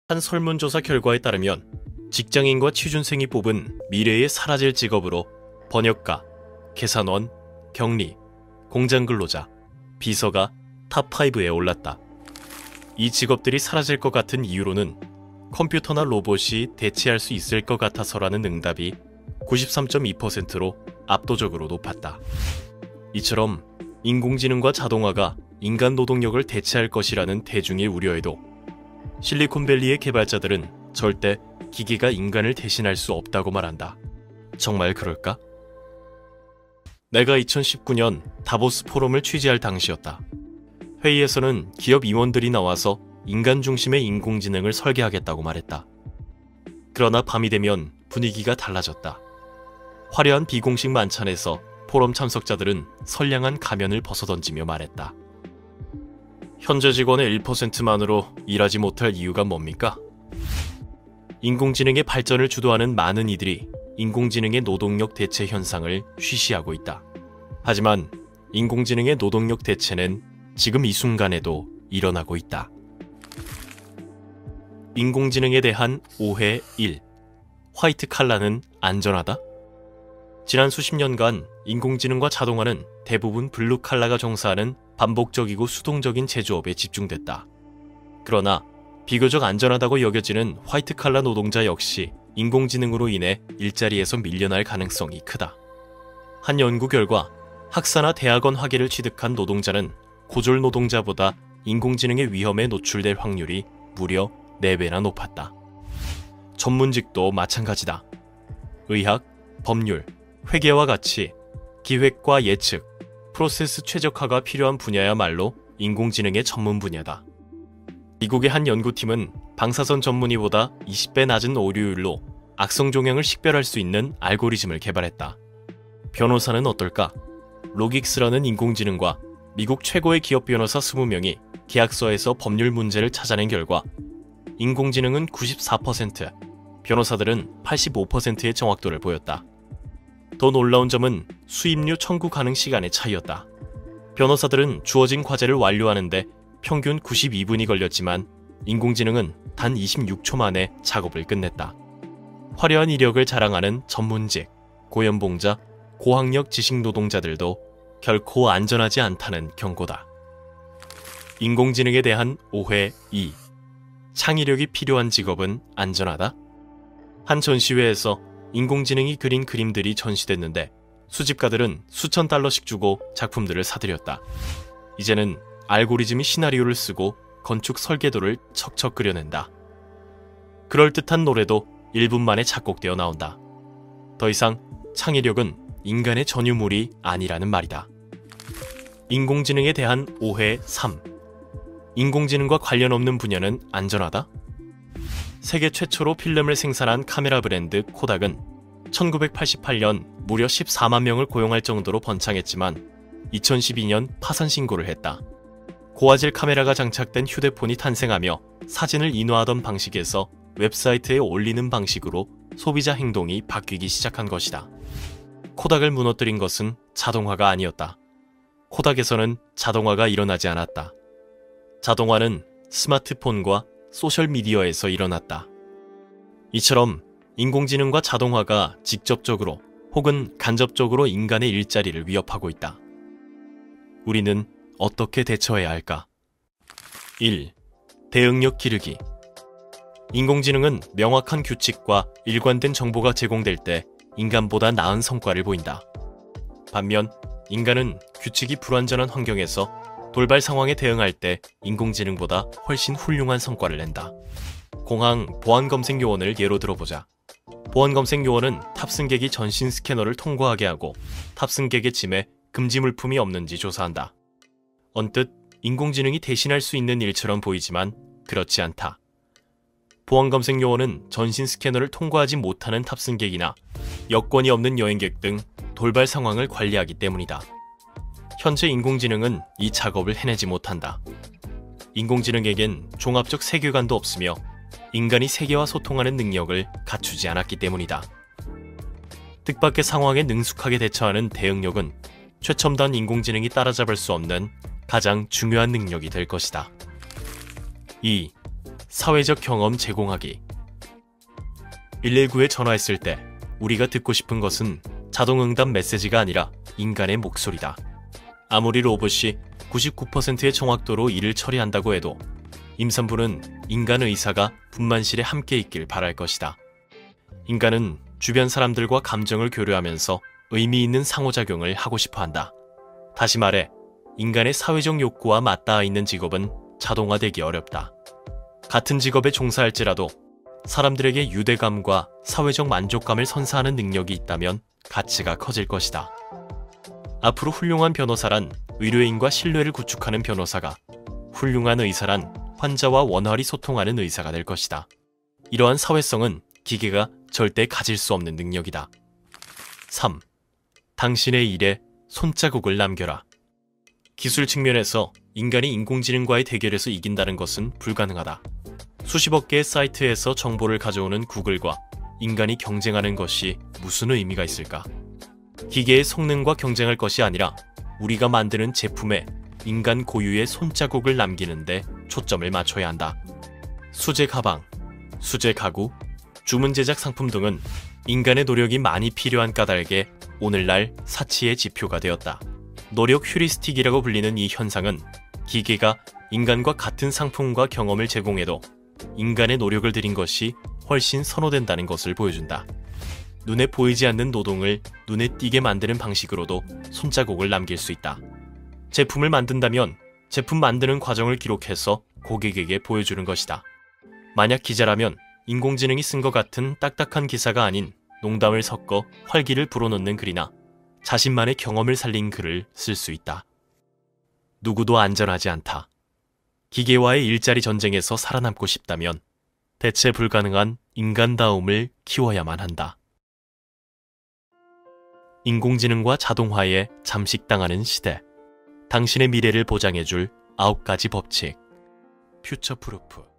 한 설문조사 결과에 따르면 직장인과 취준생이 뽑은 미래에 사라질 직업으로 번역가, 계산원, 격리, 공장근로자, 비서가 탑5에 올랐다. 이 직업들이 사라질 것 같은 이유로는 컴퓨터나 로봇이 대체할 수 있을 것 같아서라는 응답이 93.2%로 압도적으로 높았다. 이처럼 인공지능과 자동화가 인간 노동력을 대체할 것이라는 대중의 우려에도 실리콘밸리의 개발자들은 절대 기계가 인간을 대신할 수 없다고 말한다. 정말 그럴까? 내가 2019년 다보스 포럼을 취재할 당시였다. 회의에서는 기업 임원들이 나와서 인간 중심의 인공지능을 설계하겠다고 말했다. 그러나 밤이 되면 분위기가 달라졌다. 화려한 비공식 만찬에서 포럼 참석자들은 선량한 가면을 벗어던지며 말했다. 현재 직원의 1%만으로 일하지 못할 이유가 뭡니까? 인공지능의 발전을 주도하는 많은 이들이 인공지능의 노동력 대체 현상을 쉬쉬하고 있다. 하지만 인공지능의 노동력 대체는 지금 이 순간에도 일어나고 있다. 인공지능에 대한 오해 1. 화이트 칼라는 안전하다? 지난 수십 년간 인공지능과 자동화는 대부분 블루 칼라가 종사하는 반복적이고 수동적인 제조업에 집중됐다. 그러나 비교적 안전하다고 여겨지는 화이트 칼라 노동자 역시 인공지능으로 인해 일자리에서 밀려날 가능성이 크다. 한 연구 결과 학사나 대학원 학위를 취득한 노동자는 고졸 노동자보다 인공지능의 위험에 노출될 확률이 무려 4배나 높았다. 전문직도 마찬가지다. 의학, 법률, 회계와 같이 기획과 예측, 프로세스 최적화가 필요한 분야야말로 인공지능의 전문 분야다. 미국의 한 연구팀은 방사선 전문의보다 20배 낮은 오류율로 악성 종양을 식별할 수 있는 알고리즘을 개발했다. 변호사는 어떨까? 로긱스라는 인공지능과 미국 최고의 기업 변호사 20명이 계약서에서 법률 문제를 찾아낸 결과 인공지능은 94%, 변호사들은 85%의 정확도를 보였다. 더 놀라운 점은 수임료 청구 가능 시간의 차이였다. 변호사들은 주어진 과제를 완료하는데 평균 92분이 걸렸지만 인공지능은 단 26초 만에 작업을 끝냈다. 화려한 이력을 자랑하는 전문직, 고연봉자, 고학력 지식 노동자들도 결코 안전하지 않다는 경고다. 인공지능에 대한 오해 2. 창의력이 필요한 직업은 안전하다? 한 전시회에서 인공지능이 그린 그림들이 전시됐는데 수집가들은 수천 달러씩 주고 작품들을 사들였다. 이제는 알고리즘이 시나리오를 쓰고 건축 설계도를 척척 그려낸다. 그럴듯한 노래도 1분 만에 작곡되어 나온다. 더 이상 창의력은 인간의 전유물이 아니라는 말이다. 인공지능에 대한 오해 3. 인공지능과 관련 없는 분야는 안전하다? 세계 최초로 필름을 생산한 카메라 브랜드 코닥은 1988년 무려 14만 명을 고용할 정도로 번창했지만 2012년 파산 신고를 했다. 고화질 카메라가 장착된 휴대폰이 탄생하며 사진을 인화하던 방식에서 웹사이트에 올리는 방식으로 소비자 행동이 바뀌기 시작한 것이다. 코닥을 무너뜨린 것은 자동화가 아니었다. 코닥에서는 자동화가 일어나지 않았다. 자동화는 스마트폰과 소셜미디어에서 일어났다. 이처럼 인공지능과 자동화가 직접적으로 혹은 간접적으로 인간의 일자리를 위협하고 있다. 우리는 어떻게 대처해야 할까? 1. 대응력 기르기. 인공지능은 명확한 규칙과 일관된 정보가 제공될 때 인간보다 나은 성과를 보인다. 반면 인간은 규칙이 불완전한 환경에서 돌발 상황에 대응할 때 인공지능보다 훨씬 훌륭한 성과를 낸다. 공항 보안검색 요원을 예로 들어보자. 보안검색 요원은 탑승객이 전신 스캐너를 통과하게 하고 탑승객의 짐에 금지 물품이 없는지 조사한다. 언뜻 인공지능이 대신할 수 있는 일처럼 보이지만 그렇지 않다. 보안검색 요원은 전신 스캐너를 통과하지 못하는 탑승객이나 여권이 없는 여행객 등 돌발 상황을 관리하기 때문이다. 현재 인공지능은 이 작업을 해내지 못한다. 인공지능에겐 종합적 세계관도 없으며 인간이 세계와 소통하는 능력을 갖추지 않았기 때문이다. 뜻밖의 상황에 능숙하게 대처하는 대응력은 최첨단 인공지능이 따라잡을 수 없는 가장 중요한 능력이 될 것이다. 2. 사회적 경험 제공하기. 119에 전화했을 때 우리가 듣고 싶은 것은 자동응답 메시지가 아니라 인간의 목소리다. 아무리 로봇이 99%의 정확도로 일을 처리한다고 해도 임산부는 인간 의사가 분만실에 함께 있길 바랄 것이다. 인간은 주변 사람들과 감정을 교류하면서 의미 있는 상호작용을 하고 싶어 한다. 다시 말해, 인간의 사회적 욕구와 맞닿아 있는 직업은 자동화되기 어렵다. 같은 직업에 종사할지라도 사람들에게 유대감과 사회적 만족감을 선사하는 능력이 있다면 가치가 커질 것이다. 앞으로 훌륭한 변호사란 의료인과 신뢰를 구축하는 변호사가, 훌륭한 의사란 환자와 원활히 소통하는 의사가 될 것이다. 이러한 사회성은 기계가 절대 가질 수 없는 능력이다. 3. 당신의 일에 손자국을 남겨라. 기술 측면에서 인간이 인공지능과의 대결에서 이긴다는 것은 불가능하다. 수십억 개의 사이트에서 정보를 가져오는 구글과 인간이 경쟁하는 것이 무슨 의미가 있을까? 기계의 성능과 경쟁할 것이 아니라 우리가 만드는 제품에 인간 고유의 손자국을 남기는데 초점을 맞춰야 한다. 수제 가방, 수제 가구, 주문 제작 상품 등은 인간의 노력이 많이 필요한 까닭에 오늘날 사치의 지표가 되었다. 노력 휴리스틱이라고 불리는 이 현상은 기계가 인간과 같은 상품과 경험을 제공해도 인간의 노력을 들인 것이 훨씬 선호된다는 것을 보여준다. 눈에 보이지 않는 노동을 눈에 띄게 만드는 방식으로도 손자국을 남길 수 있다. 제품을 만든다면 제품 만드는 과정을 기록해서 고객에게 보여주는 것이다. 만약 기자라면 인공지능이 쓴 것 같은 딱딱한 기사가 아닌 농담을 섞어 활기를 불어넣는 글이나 자신만의 경험을 살린 글을 쓸 수 있다. 누구도 안전하지 않다. 기계와의 일자리 전쟁에서 살아남고 싶다면 대체 불가능한 인간다움을 키워야만 한다. 인공지능과 자동화에 잠식당하는 시대. 당신의 미래를 보장해줄 9가지 법칙. 퓨처프루프.